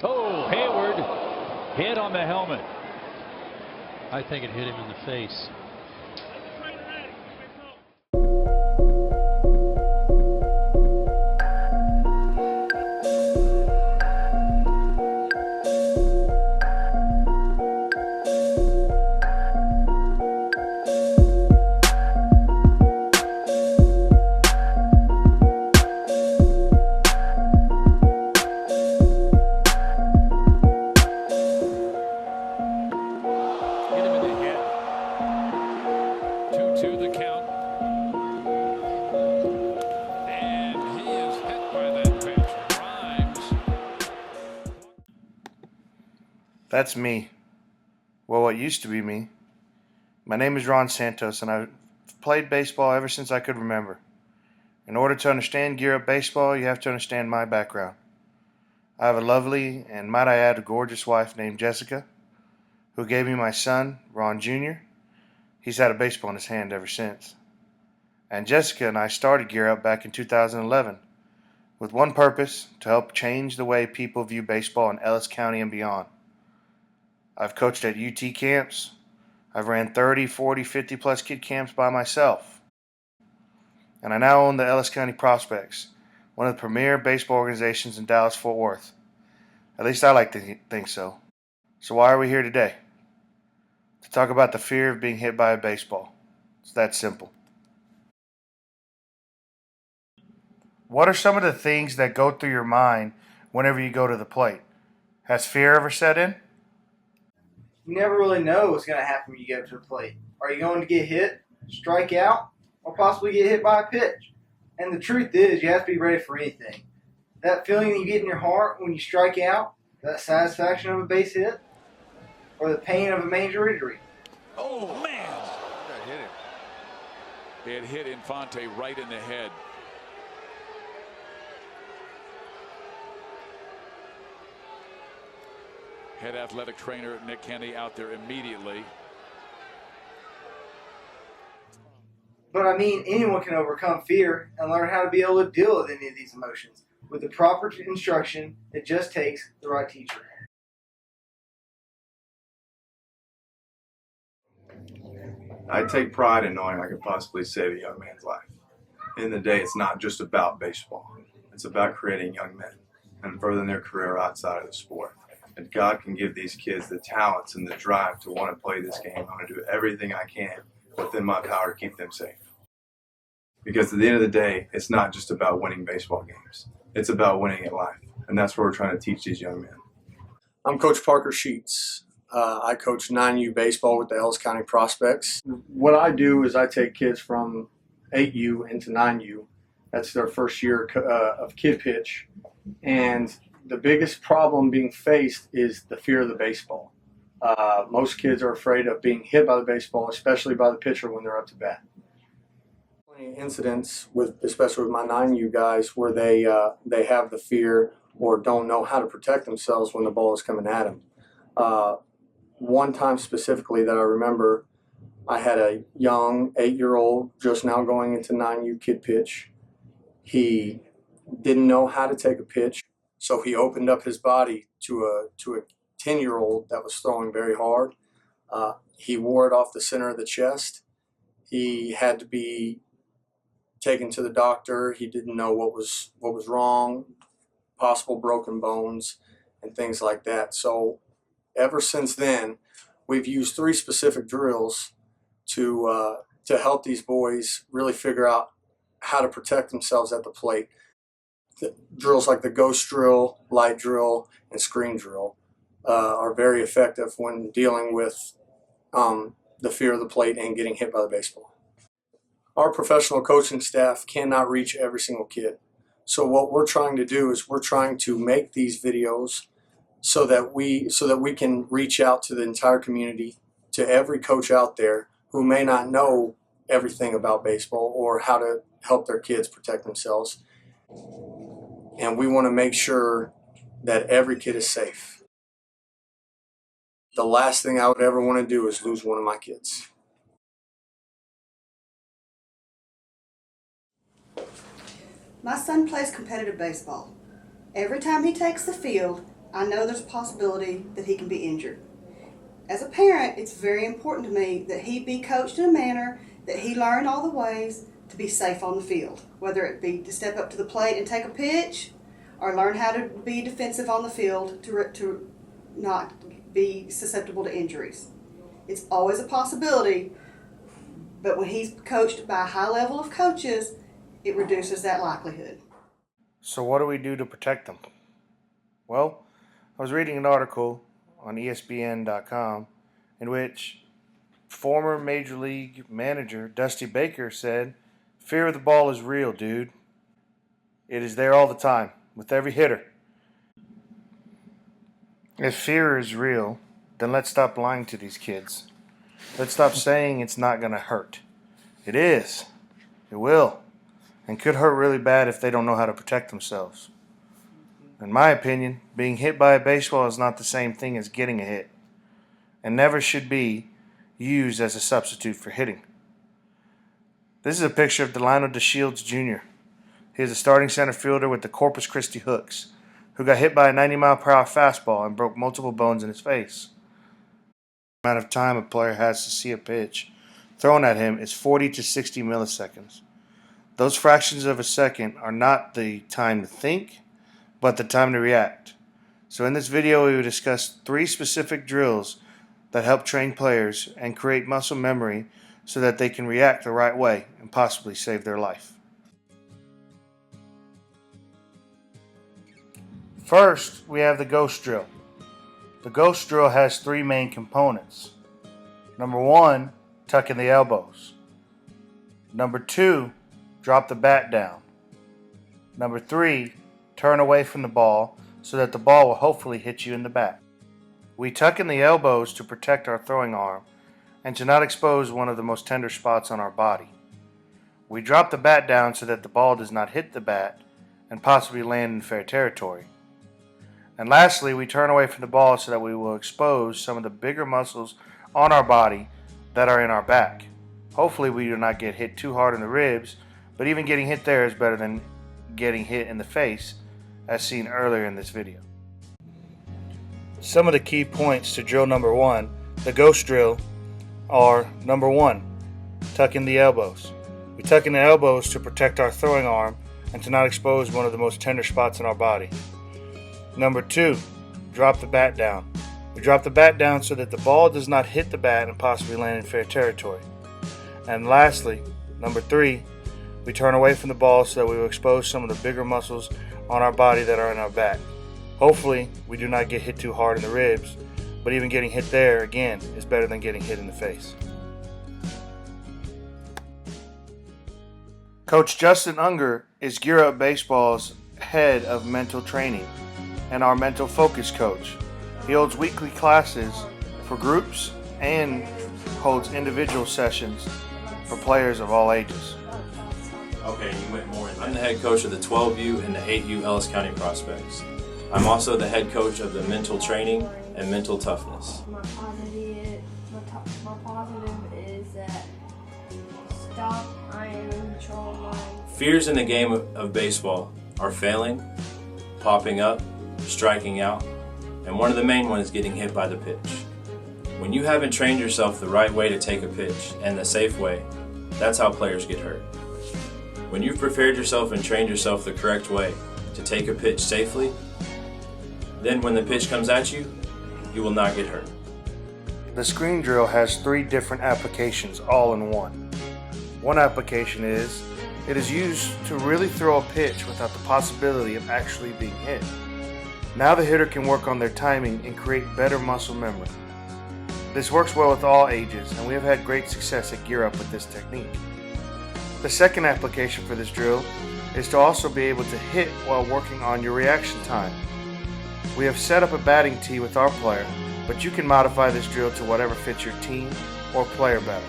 Oh, Hayward hit on the helmet. I think it hit him in the face. That's me. Well, what used to be me. My name is Ron Santos, and I've played baseball ever since I could remember. In order to understand Gear Up Baseball, you have to understand my background. I have a lovely, and might I add, a gorgeous wife named Jessica, who gave me my son, Ron Jr. He's had a baseball in his hand ever since. And Jessica and I started Gear Up back in 2011 with one purpose: to help change the way people view baseball in Ellis County and beyond. I've coached at UT camps. I've ran 30, 40, 50 plus kid camps by myself. And I now own the Ellis County Prospects, one of the premier baseball organizations in Dallas-Fort Worth. At least I like to think so. So why are we here today? To talk about the fear of being hit by a baseball. It's that simple. What are some of the things that go through your mind whenever you go to the plate? Has fear ever set in? You never really know what's going to happen when you get up to the plate. Are you going to get hit, strike out, or possibly get hit by a pitch? And the truth is, you have to be ready for anything. That feeling that you get in your heart when you strike out, that satisfaction of a base hit, or the pain of a major injury. Oh, man! That hit him. It hit Infante right in the head. Head athletic trainer Nick Kenny out there immediately. But I mean, anyone can overcome fear and learn how to be able to deal with any of these emotions. With the proper instruction, it just takes the right teacher. I take pride in knowing I could possibly save a young man's life. In the day, it's not just about baseball. It's about creating young men and furthering their career outside of the sport. And God can give these kids the talents and the drive to want to play this game. I'm going to do everything I can within my power to keep them safe. Because at the end of the day, it's not just about winning baseball games. It's about winning at life. And that's what we're trying to teach these young men. I'm Coach Parker Sheets. I coach 9U baseball with the Ellis County Prospects. What I do is I take kids from 8U into 9U. That's their first year of kid pitch. And the biggest problem being faced is the fear of the baseball. Most kids are afraid of being hit by the baseball, especially by the pitcher when they're up to bat. Plenty of incidents, especially with my 9U guys, where they have the fear or don't know how to protect themselves when the ball is coming at them. One time specifically that I remember, I had a young 8-year-old just now going into 9U kid pitch. He didn't know how to take a pitch. So he opened up his body to a 10-year-old that was throwing very hard. He wore it off the center of the chest. He had to be taken to the doctor. He didn't know what was wrong, possible broken bones and things like that. So ever since then, we've used 3 specific drills to help these boys really figure out how to protect themselves at the plate. The drills like the ghost drill, light drill, and screen drill are very effective when dealing with the fear of the plate and getting hit by the baseball. Our professional coaching staff cannot reach every single kid. So what we're trying to do is we're trying to make these videos so that we can reach out to the entire community, to every coach out there who may not know everything about baseball or how to help their kids protect themselves. And we want to make sure that every kid is safe. The last thing I would ever want to do is lose one of my kids. My son plays competitive baseball. Every time he takes the field, I know there's a possibility that he can be injured. As a parent, it's very important to me that he be coached in a manner that he learn all the ways to be safe on the field, whether it be to step up to the plate and take a pitch, or learn how to be defensive on the field to not be susceptible to injuries. It's always a possibility, but when he's coached by a high level of coaches, it reduces that likelihood. So what do we do to protect them? Well, I was reading an article on ESPN.com in which former Major League manager Dusty Baker said, "Fear of the ball is real, dude. It is there all the time, with every hitter." If fear is real, then let's stop lying to these kids. Let's stop saying it's not going to hurt. It is. It will. And could hurt really bad if they don't know how to protect themselves. In my opinion, being hit by a baseball is not the same thing as getting a hit, and never should be used as a substitute for hitting. This is a picture of Delano DeShields Jr. He is a starting center fielder with the Corpus Christi Hooks, who got hit by a 90-mile-per-hour fastball and broke multiple bones in his face. The amount of time a player has to see a pitch thrown at him is 40 to 60 milliseconds. Those fractions of a second are not the time to think, but the time to react. So in this video, we will discuss 3 specific drills that help train players and create muscle memory so that they can react the right way and possibly save their life. First, we have the ghost drill. The ghost drill has 3 main components. Number 1, tuck in the elbows. Number 2, drop the bat down. Number 3, turn away from the ball so that the ball will hopefully hit you in the back. We tuck in the elbows to protect our throwing arm and to not expose one of the most tender spots on our body. We drop the bat down so that the ball does not hit the bat and possibly land in fair territory. And lastly, we turn away from the ball so that we will expose some of the bigger muscles on our body that are in our back. Hopefully we do not get hit too hard in the ribs, but even getting hit there is better than getting hit in the face, as seen earlier in this video. Some of the key points to drill number 1, the ghost drill, are number 1, tuck in the elbows. We tuck in the elbows to protect our throwing arm and to not expose one of the most tender spots in our body. Number 2, drop the bat down. We drop the bat down so that the ball does not hit the bat and possibly land in fair territory. And lastly, number 3, we turn away from the ball so that we will expose some of the bigger muscles on our body that are in our back. Hopefully, we do not get hit too hard in the ribs, but even getting hit there, again, is better than getting hit in the face. Coach Justin Unger is Gear Up Baseball's head of mental training and our mental focus coach. He holds weekly classes for groups and holds individual sessions for players of all ages. Okay, you went more in that. I'm the head coach of the 12U and the 8U Ellis County Prospects. I'm also the head coach of the mental training and mental toughness. My positive is that stop, I am in control of mine. Fears in the game of baseball are failing, popping up, striking out, and one of the main ones is getting hit by the pitch. When you haven't trained yourself the right way to take a pitch and the safe way, that's how players get hurt. When you've prepared yourself and trained yourself the correct way to take a pitch safely, then when the pitch comes at you, you will not get hurt. The screen drill has 3 different applications all in one. One application is, it is used to really throw a pitch without the possibility of actually being hit. Now the hitter can work on their timing and create better muscle memory. This works well with all ages, and we have had great success at Gear Up with this technique. The second application for this drill is to also be able to hit while working on your reaction time. We have set up a batting tee with our player, but you can modify this drill to whatever fits your team or player better.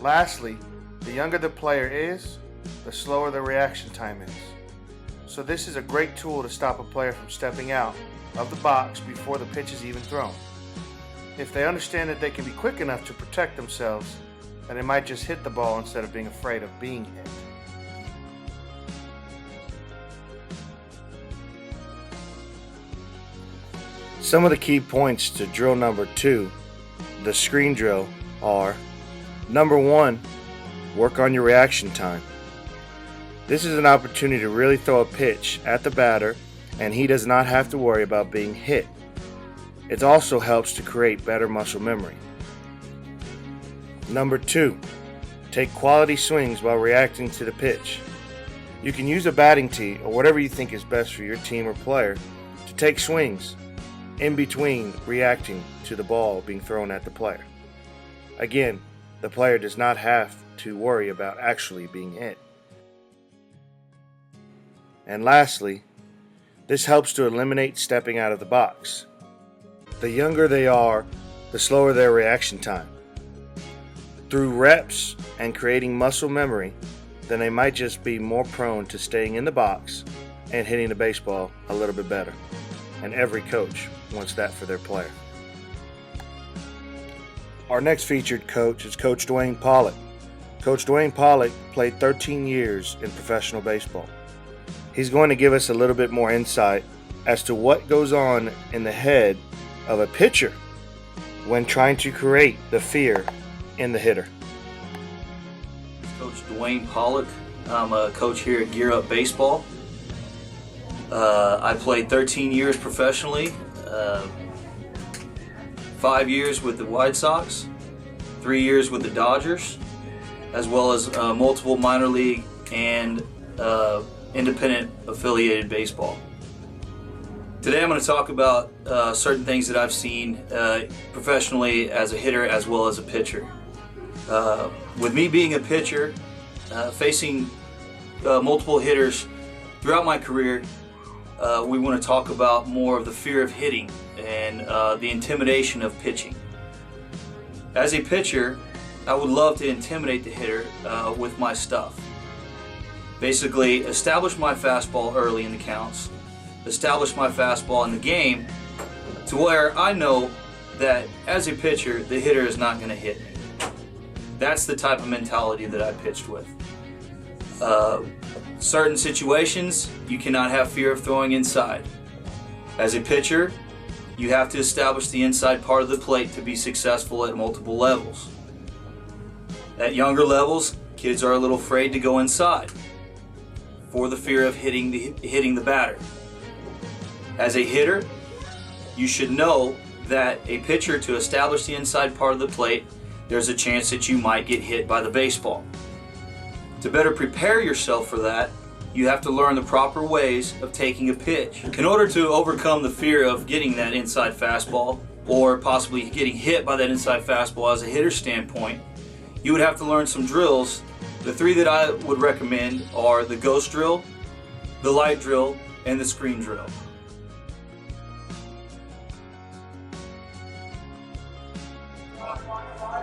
Lastly, the younger the player is, the slower the reaction time is. So this is a great tool to stop a player from stepping out of the box before the pitch is even thrown. If they understand that they can be quick enough to protect themselves, then they might just hit the ball instead of being afraid of being hit. Some of the key points to drill number 2, the screen drill, are: number 1, work on your reaction time. This is an opportunity to really throw a pitch at the batter and he does not have to worry about being hit. It also helps to create better muscle memory. Number 2, take quality swings while reacting to the pitch. You can use a batting tee or whatever you think is best for your team or player to take swings in between reacting to the ball being thrown at the player. Again, the player does not have to worry about actually being hit. And lastly, this helps to eliminate stepping out of the box. The younger they are, the slower their reaction time. Through reps and creating muscle memory, then they might just be more prone to staying in the box and hitting the baseball a little bit better. And every coach wants that for their player. Our next featured coach is Coach Dwayne Pollock. Coach Dwayne Pollock played 13 years in professional baseball. He's going to give us a little bit more insight as to what goes on in the head of a pitcher when trying to create the fear in the hitter. Coach Dwayne Pollock. I'm a coach here at Gear Up Baseball. I played 13 years professionally, 5 years with the White Sox, 3 years with the Dodgers, as well as multiple minor league and independent affiliated baseball. Today I'm going to talk about certain things that I've seen professionally as a hitter as well as a pitcher. With me being a pitcher, facing multiple hitters throughout my career, we want to talk about more of the fear of hitting and the intimidation of pitching. As a pitcher, I would love to intimidate the hitter with my stuff. Basically, establish my fastball early in the counts, establish my fastball in the game to where I know that as a pitcher, the hitter is not going to hit me. That's the type of mentality that I pitched with. Certain situations, you cannot have fear of throwing inside. As a pitcher, you have to establish the inside part of the plate to be successful at multiple levels. At younger levels, kids are a little afraid to go inside for the fear of hitting the batter. As a hitter, you should know that a pitcher, to establish the inside part of the plate, there's a chance that you might get hit by the baseball. To better prepare yourself for that, you have to learn the proper ways of taking a pitch. In order to overcome the fear of getting that inside fastball or possibly getting hit by that inside fastball as a hitter standpoint, you would have to learn some drills. The 3 that I would recommend are the ghost drill, the light drill, and the screen drill.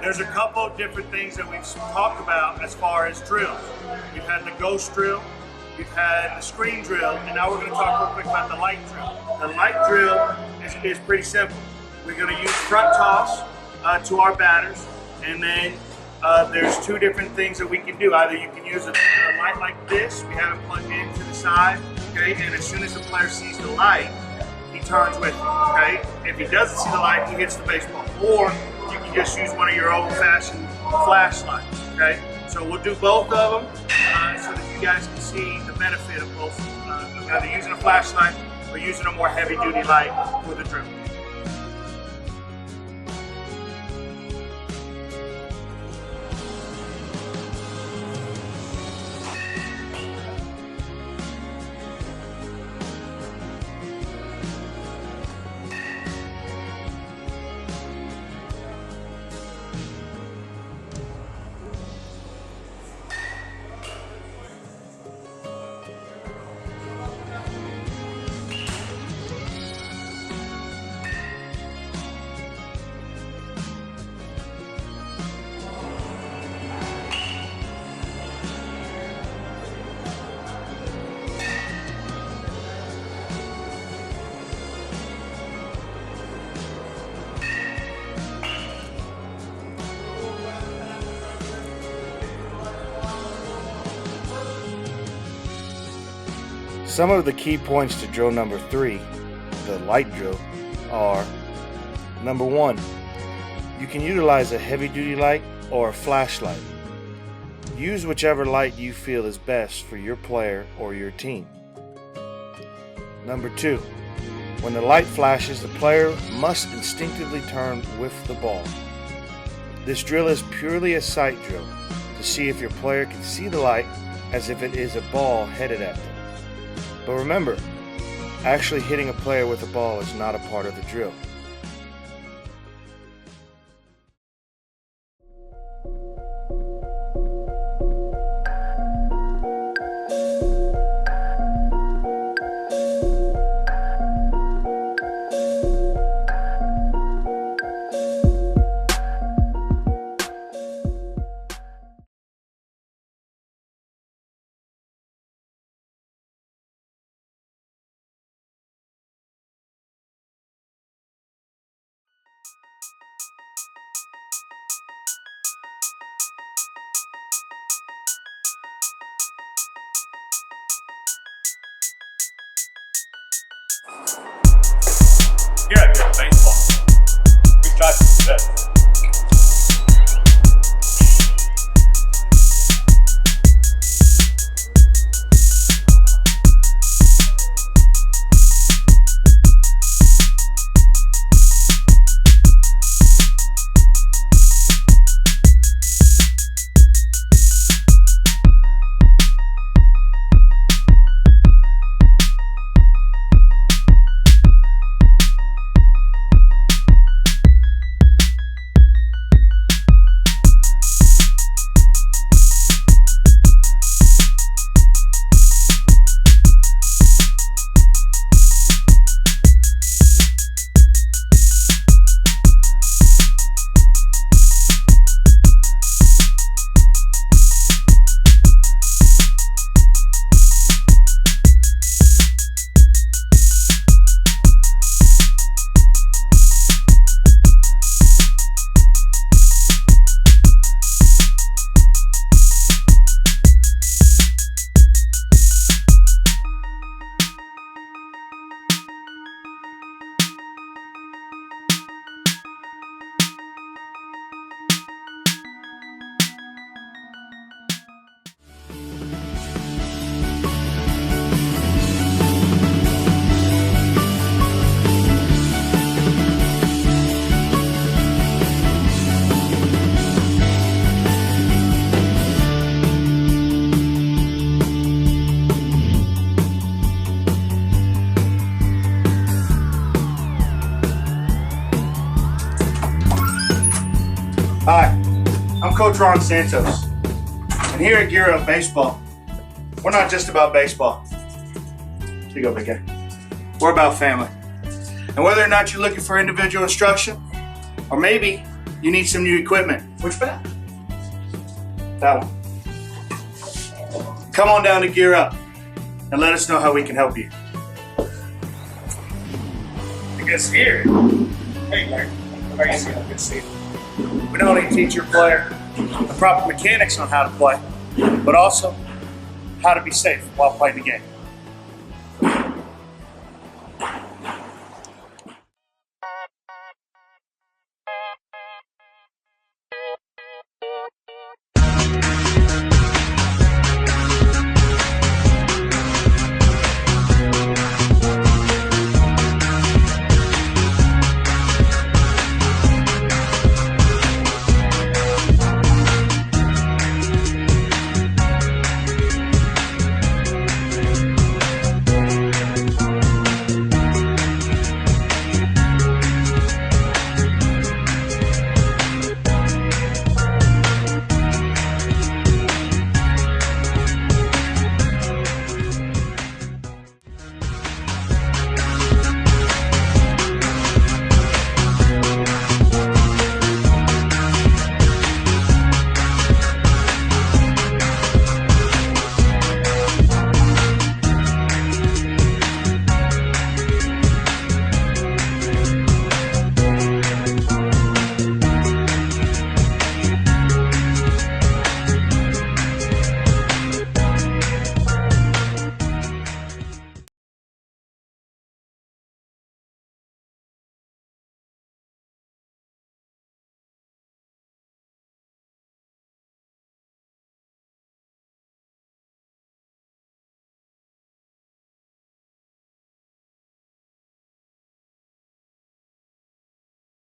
There's a couple of different things that we've talked about as far as drills. We've had the ghost drill, we've had the screen drill, and now we're going to talk real quick about the light drill. The light drill is pretty simple. We're going to use front toss to our batters, and then there's 2 different things that we can do. Either you can use a light like this, we have it plugged in to the side, okay, and as soon as the player sees the light, he turns with it, okay? If he doesn't see the light, he hits the baseball. Or you can just use one of your old-fashioned flashlights, okay? So we'll do both of them so that you guys can see the benefit of both, either using a flashlight or using a more heavy-duty light for the drill. Some of the key points to drill number 3, the light drill, are: number 1, you can utilize a heavy-duty light or a flashlight. Use whichever light you feel is best for your player or your team. Number 2, when the light flashes, the player must instinctively turn with the ball. This drill is purely a sight drill to see if your player can see the light as if it is a ball headed at them. But remember, actually hitting a player with a ball is not a part of the drill. Here at Resale Baseball, we strive for success. Hi, I'm Coach Ron Santos, and here at Gear Up Baseball, we're not just about baseball. Here you go, big guy. We're about family. And whether or not you're looking for individual instruction, or maybe you need some new equipment. Which bat? That one. Come on down to Gear Up and let us know how we can help you. I guess here, hey Larry, how are you doing? Good to see you. We not only teach your player the proper mechanics on how to play, but also how to be safe while playing the game.